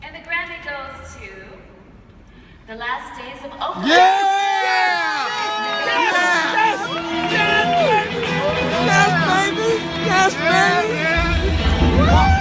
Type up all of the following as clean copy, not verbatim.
And the Grammy goes to The Last Days of Oakland. Yeah! Yes, baby! Yes, baby! Walk.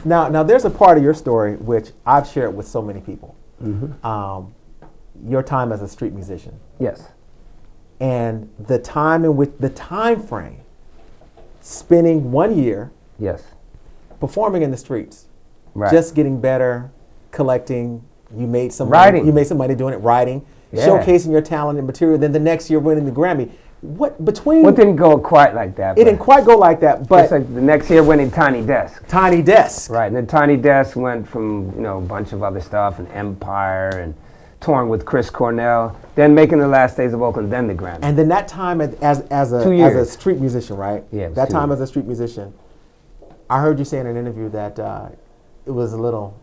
Now, there's a part of your story which I've shared with so many people. Mm-hmm. Your time as a street musician. Yes. And the time frame, spending 1 year. Yes. Performing in the streets. Right. Just getting better, collecting. You made some writing. Money, you made some money doing it, writing, yeah. Showcasing your talent and material. Then the next year winning the Grammy. What didn't go quite like that. It didn't quite go like that, but it's like the next year winning Tiny Desk. Tiny Desk. Right, and then Tiny Desk went from a bunch of other stuff, and Empire, and touring with Chris Cornell, then making The Last Days of Oakland, then the Grammy. And then that time as a street musician, right? Yeah. That time as a street musician, I heard you say in an interview that it was a little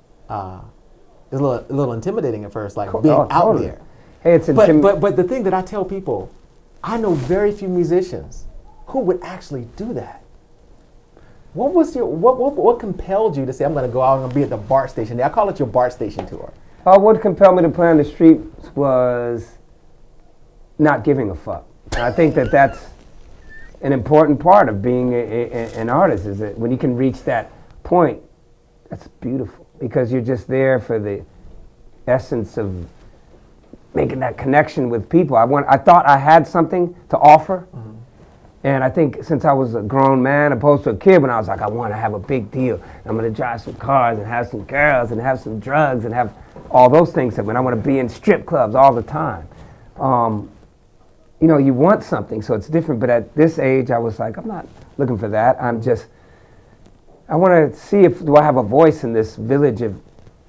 intimidating at first, like being out there. Hey, but the thing that I tell people, I know very few musicians who would actually do that. What was what compelled you to say, I'm going to go out and be at the BART station? I call it your BART station tour. What compelled me to play on the streets was not giving a fuck. And I think that's an important part of being an artist, is that when you can reach that point, that's beautiful, because you're just there for the essence of making that connection with people. I thought I had something to offer. Mm-hmm. And I think since I was a grown man opposed to a kid, when I was like, I want to have a big deal. I'm going to drive some cars and have some girls and have some drugs and have all those things. When I want to be in strip clubs all the time. You want something, so it's different. But at this age, I was like, I'm not looking for that. I want to see do I have a voice in this village of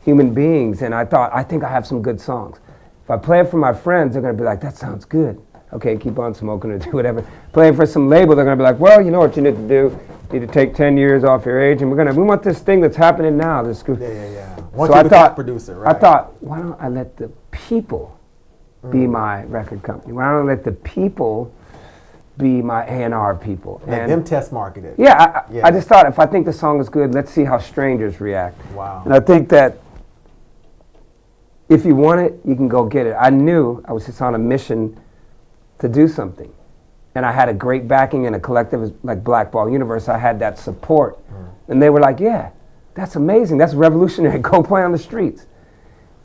human beings. And I think I have some good songs. If I play it for my friends, they're going to be like, that sounds good. Okay, keep on smoking or do whatever. Play it for some label, they're going to be like, well, you know what you need to do? You need to take 10 years off your age, and we want this thing that's happening now. This Yeah. So I thought, producer, right? I thought, why don't I let the people be my record company? Why don't I let the people be my A&R people? Let them test market it. Yeah, I just thought, if I think the song is good, let's see how strangers react. Wow. And I think that if you want it, you can go get it. I knew I was just on a mission to do something. And I had a great backing in a collective like Black Ball Universe. I had that support. And they were like, yeah, that's amazing. That's revolutionary. Go play on the streets.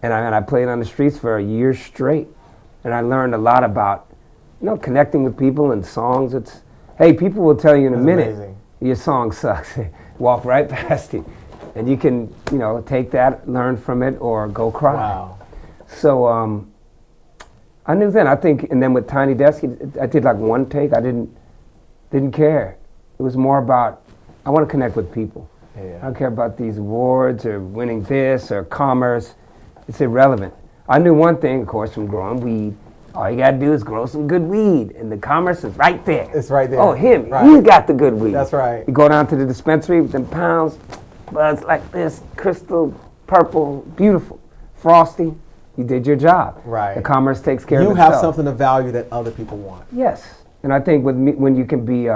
And I played on the streets for a year straight. And I learned a lot about, connecting with people and songs. Hey, people will tell you in a minute, amazing. Your song sucks. Walk right past it. And you can, take that, learn from it, or go cry. Wow. So I knew then. I think, and then with Tiny Desk, I did like one take. I didn't care. It was more about, I want to connect with people. Yeah. I don't care about these awards or winning this or commerce. It's irrelevant. I knew one thing, of course, from growing weed. All you got to do is grow some good weed, and the commerce is right there. It's right there. Oh, him. Right. He's got the good weed. That's right. You go down to the dispensary with them pounds, buds like this, crystal, purple, beautiful, frosty. You did your job. Right. The commerce takes care of itself. You have something of value that other people want. Yes. And I think when you can be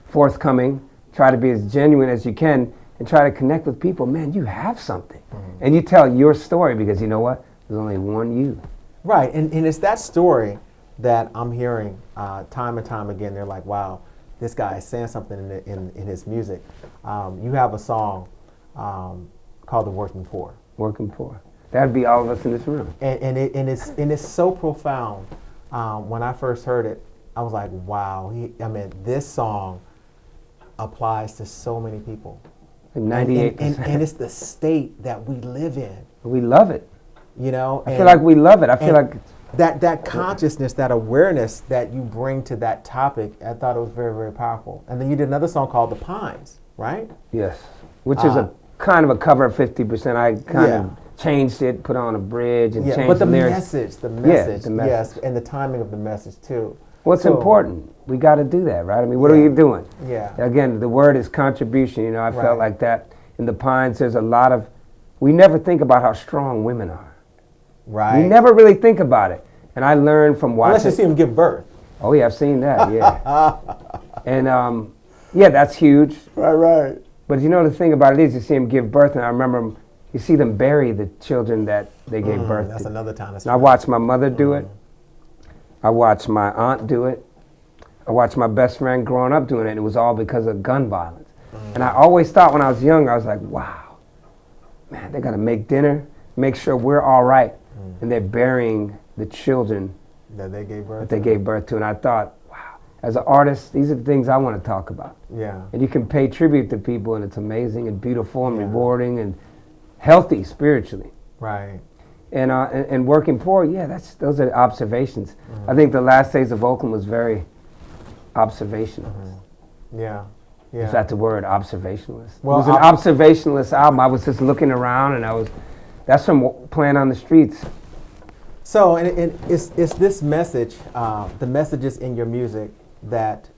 forthcoming, try to be as genuine as you can, and try to connect with people, man, you have something. Mm-hmm. And you tell your story, because you know what? There's only one you. Right. And it's that story that I'm hearing time and time again. They're like, wow, this guy is saying something in his music. You have a song called The Working Poor. Working poor. That'd be all of us in this room. And it's so profound. When I first heard it, I was like, wow. This song applies to so many people. 98%. And it's the state that we live in. We love it. You know? I feel like we love it. I feel like that consciousness, that awareness that you bring to that topic, I thought it was very, very powerful. And then you did another song called The Pines, right? yes, which is a kind of a cover of 50%. I kind of changed it, put on a bridge, and changed but the lyrics. message, the message. yes, and the timing of the message too. What's important? We got to do that, right? I mean, what are you doing? Yeah. Again, the word is contribution. You know, I Right. felt like that in the Pines. There's a lot of, we never think about how strong women are. Right. We never really think about it. And I learned from watching. Unless you see them give birth. Oh yeah, I've seen that. Yeah. And yeah, that's huge. Right. But you know the thing about it is, you see them give birth, and I remember you see them bury the children that they gave birth That's to. another time. And I watched my mother do it. I watched my aunt do it. I watched my best friend growing up doing it, and it was all because of gun violence. And I always thought when I was young, I was like, wow, man, they got to make dinner, make sure we're all right, and they're burying the children that they gave birth. that they gave birth to. And I thought, wow, as an artist, these are the things I want to talk about. Yeah. And you can pay tribute to people, and it's amazing and beautiful and Yeah. rewarding and healthy spiritually. Right. And working poor, yeah, those are observations. I think the last days of Oakland was very observationalist. Yeah. If that's a word, observationalist. Well, it was an observationalist album. I was just looking around, and that's from playing on the streets. So, and it's this message, the messages in your music that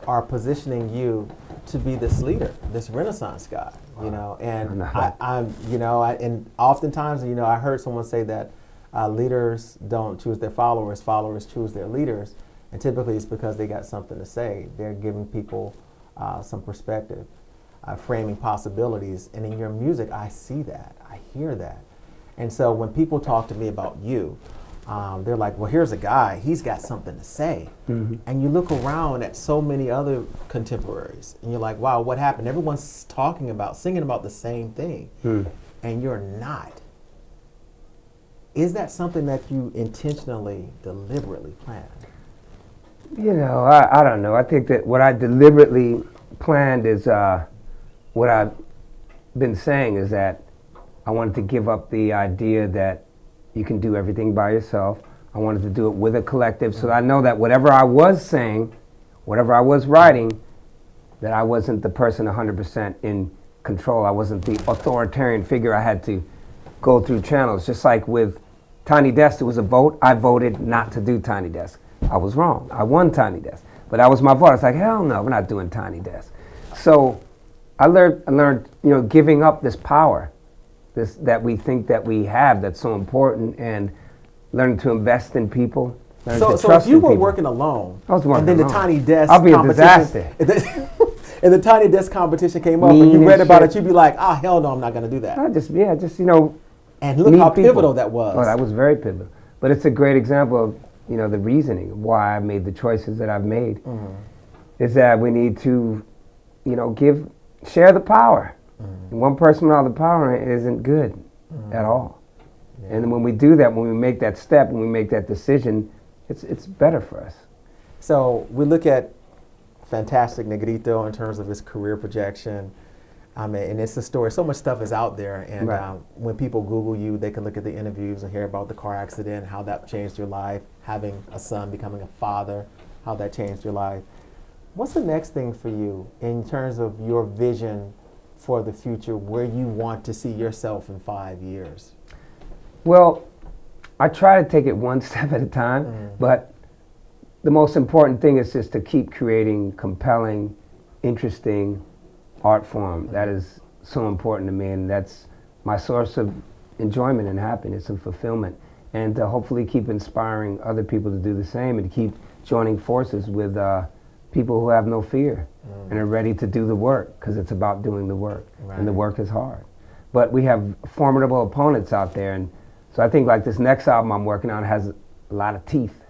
are positioning you to be this leader, this Renaissance guy, you know. And I'm, you know, and oftentimes, you know, I heard someone say that leaders don't choose their followers, followers choose their leaders. And typically it's because they got something to say. They're giving people some perspective, framing possibilities. And in your music, I see that, I hear that. And so when people talk to me about you, they're like, well, here's a guy, he's got something to say. And you look around at so many other contemporaries, and you're like, wow, what happened? Everyone's talking about, singing about the same thing, and you're not. Is that something that you intentionally, deliberately planned? You know, I don't know. I think that what I deliberately planned is what I've been saying is that I wanted to give up the idea that you can do everything by yourself. I wanted to do it with a collective, so that I know that whatever I was saying, whatever I was writing, that I wasn't the person 100% in control. I wasn't the authoritarian figure. I had to go through channels. Just like with Tiny Desk, it was a vote. I voted not to do Tiny Desk. I was wrong. I won Tiny Desk. But that was my vote. I was like, hell no, we're not doing Tiny Desk. So I learned, you know, giving up this power, this that we think that we have that's so important, and learning to invest in people. So if you were working alone, I was working and then alone. the Tiny Desk I'll be a competition, disaster. and the Tiny Desk competition came up, Mean and you read and about shit. it, you'd be like, ah, hell no, I'm not going to do that. I just you know. And look meet how people. pivotal that was. Oh, that was very pivotal. But it's a great example of, you know, the reasoning of why I made the choices that I've made. Is that we need to, you know, share the power. And one person without the power isn't good at all. Yeah. And when we do that, when we make that step, when we make that decision, it's better for us. So we look at fantastic Negrito in terms of his career projection. I mean, and it's a story. So much stuff is out there, and Right. When people Google you, they can look at the interviews and hear about the car accident, how that changed your life, having a son, becoming a father, how that changed your life. What's the next thing for you in terms of your vision for the future, where you want to see yourself in 5 years? Well, I try to take it one step at a time, but the most important thing is just to keep creating compelling, interesting art form. That is so important to me, and that's my source of enjoyment and happiness and fulfillment, and to hopefully keep inspiring other people to do the same, and to keep joining forces with people who have no fear and are ready to do the work, because it's about doing the work. Right. And the work is hard. But we have formidable opponents out there, and so I think like this next album I'm working on has a lot of teeth.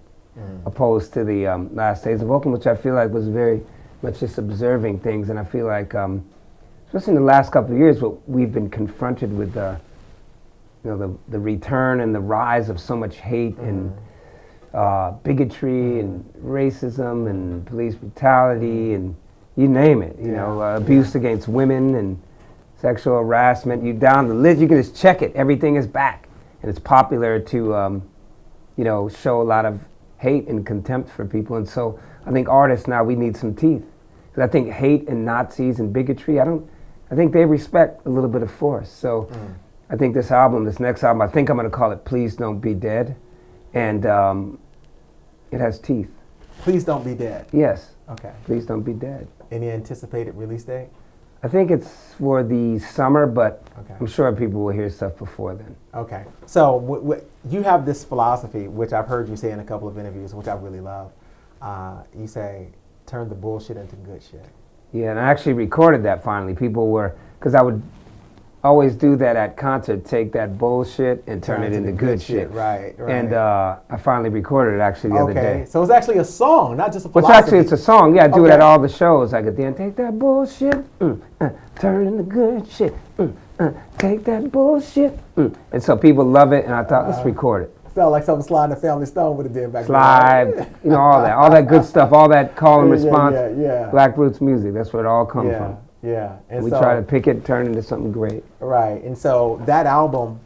opposed to the last days of Oakland, which I feel like was very much just observing things. And I feel like, especially in the last couple of years, what we've been confronted with, the return and the rise of so much hate and bigotry and racism and police brutality and you name it, abuse against women and sexual harassment. You down the list, you can just check it. Everything is back. And it's popular to, show a lot of hate and contempt for people. And so I think artists now, we need some teeth. Because I think hate and Nazis and bigotry, I think they respect a little bit of force. So I think this next album, I think I'm going to call it Please Don't Be Dead. And it has teeth. Please Don't Be Dead. Yes. Okay. Please Don't Be Dead. Any anticipated release date? I think it's for the summer, but okay. I'm sure people will hear stuff before then. Okay. So you have this philosophy, which I've heard you say in a couple of interviews, which I really love. You say, turn the bullshit into good shit. Yeah, and I actually recorded that finally. People were, because I would always do that at concert, take that bullshit and turn it into good shit. Right. And I finally recorded it actually the other day. So it's actually a song, not just a philosophy. Which actually it's a song. Yeah, I do it at all the shows. Like at the end, take that bullshit, turn it into good shit. Take that bullshit. And so people love it, and I thought, let's record it. Sound like something Sly and the Family Stone would have did back then. Slide, all that good stuff, all that call and response. Black Roots music, that's where it all comes from. Yeah, and we try to pick it, turn it into something great. Right, and so that album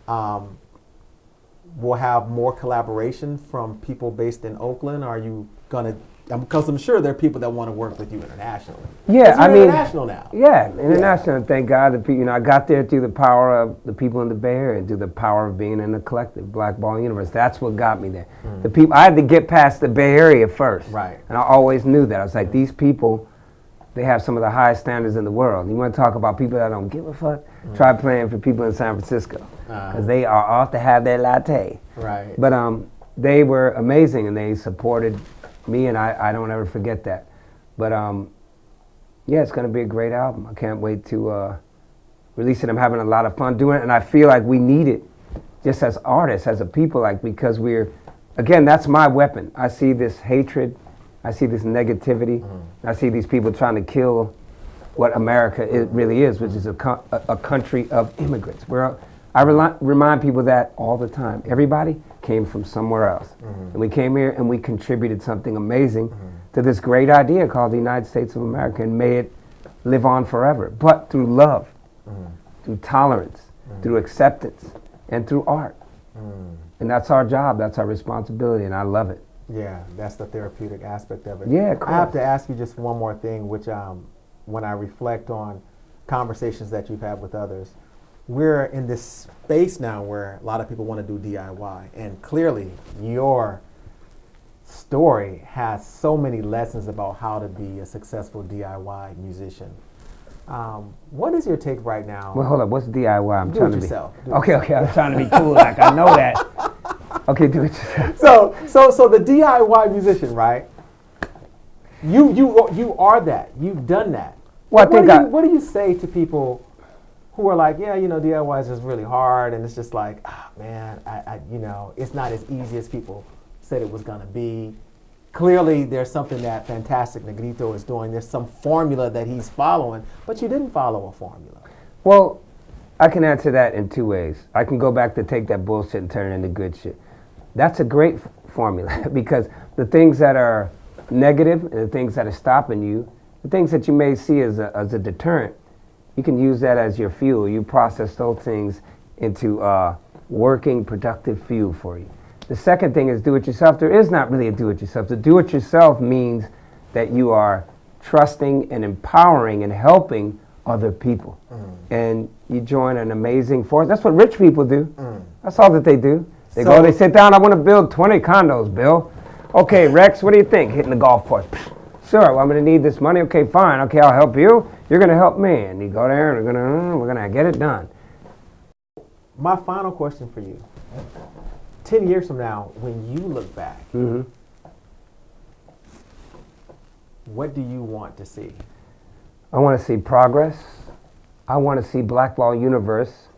will have more collaboration from people based in Oakland. Are you gonna? Because I'm sure there are people that want to work with you internationally. Yeah, I mean, international now. Yeah, international. Thank God that I got there through the power of the people in the Bay Area, and through the power of being in the collective Black Ball universe. That's what got me there. The people, I had to get past the Bay Area first. Right. And I always knew that. I was like, these people, they have some of the highest standards in the world. You want to talk about people that don't give a fuck? Try playing for people in San Francisco, because they are off to have their latte. Right. But they were amazing, and they supported me, and I don't ever forget that. But it's going to be a great album. I can't wait to release it. I'm having a lot of fun doing it, and I feel like we need it just as artists, as a people, because again, that's my weapon. I see this hatred, I see this negativity, I see these people trying to kill what America really is, which is a country of immigrants. I remind people that all the time. Everybody came from somewhere else. And we came here and we contributed something amazing to this great idea called the United States of America, and may it live on forever. But through love, through tolerance, through acceptance, and through art. And that's our job, that's our responsibility, and I love it. Yeah, that's the therapeutic aspect of it. Yeah, of course. I have to ask you just one more thing, which when I reflect on conversations that you've had with others, we're in this space now where a lot of people want to do DIY, and clearly your story has so many lessons about how to be a successful DIY musician. What is your take right now? Well, hold up. What's DIY? I'm do trying it to yourself. be. Okay. I'm trying to be cool. Like I know that. Okay, do it yourself. So the DIY musician, right? You are that. You've done that. Well, what do you say to people who are like, DIY is just really hard, and it's just like, man, it's not as easy as people said it was gonna be. Clearly, there's something that fantastic Negrito is doing. There's some formula that he's following, but you didn't follow a formula. Well, I can answer that in two ways. I can go back to take that bullshit and turn it into good shit. That's a great formula, because the things that are negative and the things that are stopping you, the things that you may see as a deterrent, you can use that as your fuel. You process those things into working, productive fuel for you. The second thing is do-it-yourself. There is not really a do-it-yourself. The do-it-yourself means that you are trusting and empowering and helping other people. And you join an amazing force. That's what rich people do. That's all that they do. They sit down, I want to build 20 condos, Bill. Okay, Rex, what do you think? Hitting the golf course. Sure, well, I'm going to need this money. Okay, fine. Okay, I'll help you. You're going to help me. And you go there and we're going to get it done. My final question for you. 10 years from now, when you look back, what do you want to see? I want to see progress. I want to see Black Ball Universe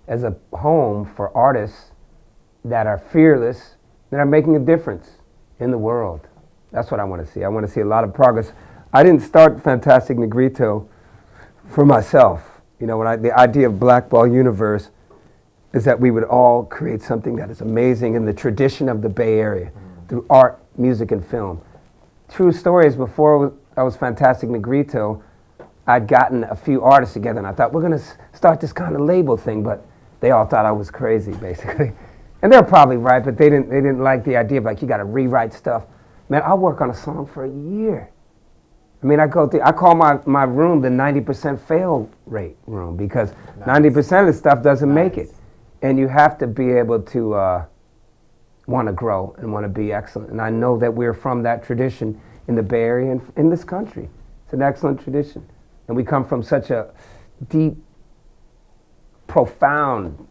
as a home for artists that are fearless, that are making a difference in the world. That's what I want to see. I want to see a lot of progress. I didn't start Fantastic Negrito for myself. You know, the idea of Black Ball Universe is that we would all create something that is amazing in the tradition of the Bay Area through art, music, and film. True story is before I was Fantastic Negrito, I'd gotten a few artists together and I thought, we're going to start this kind of label thing, but they all thought I was crazy, basically. And they're probably right, but they didn't like the idea of like, you got to rewrite stuff. Man, I'll work on a song for a year. I mean, I call my room the 90% fail rate room because 90% of the stuff doesn't make it. And you have to be able to want to grow and want to be excellent. And I know that we're from that tradition in the Bay Area and in this country. It's an excellent tradition. And we come from such a deep, profound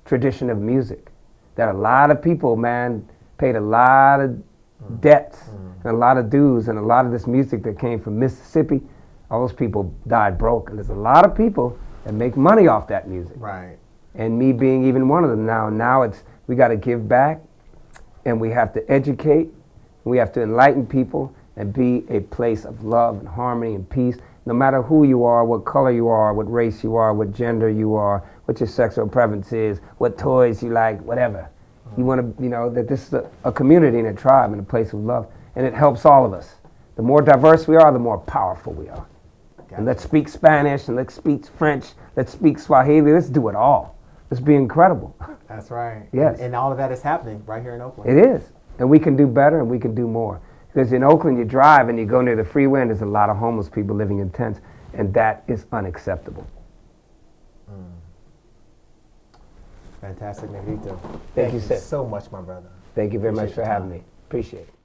tradition of music that a lot of people, man, paid a lot of debts and a lot of dues, and a lot of this music that came from Mississippi, all those people died broke. And there's a lot of people that make money off that music. Right. And me being even one of them now. Now it's, we got to give back, and we have to educate, and we have to enlighten people and be a place of love and harmony and peace, no matter who you are, what color you are, what race you are, what gender you are, what your sexual preference is, what toys you like, whatever. You want to, you know, that this is a community and a tribe and a place of love, and it helps all of us. The more diverse we are, the more powerful we are. Gotcha. And let's speak Spanish, and let's speak French, let's speak Swahili, let's do it all. Let's be incredible. That's right. Yes. And all of that is happening right here in Oakland. It is. And we can do better and we can do more. Because in Oakland, you drive and you go near the freeway and there's a lot of homeless people living in tents, and that is unacceptable. Fantastic, Negrito. Thank you, sir. so much, my brother. Thank you very much Appreciate for your having time. me. Appreciate it.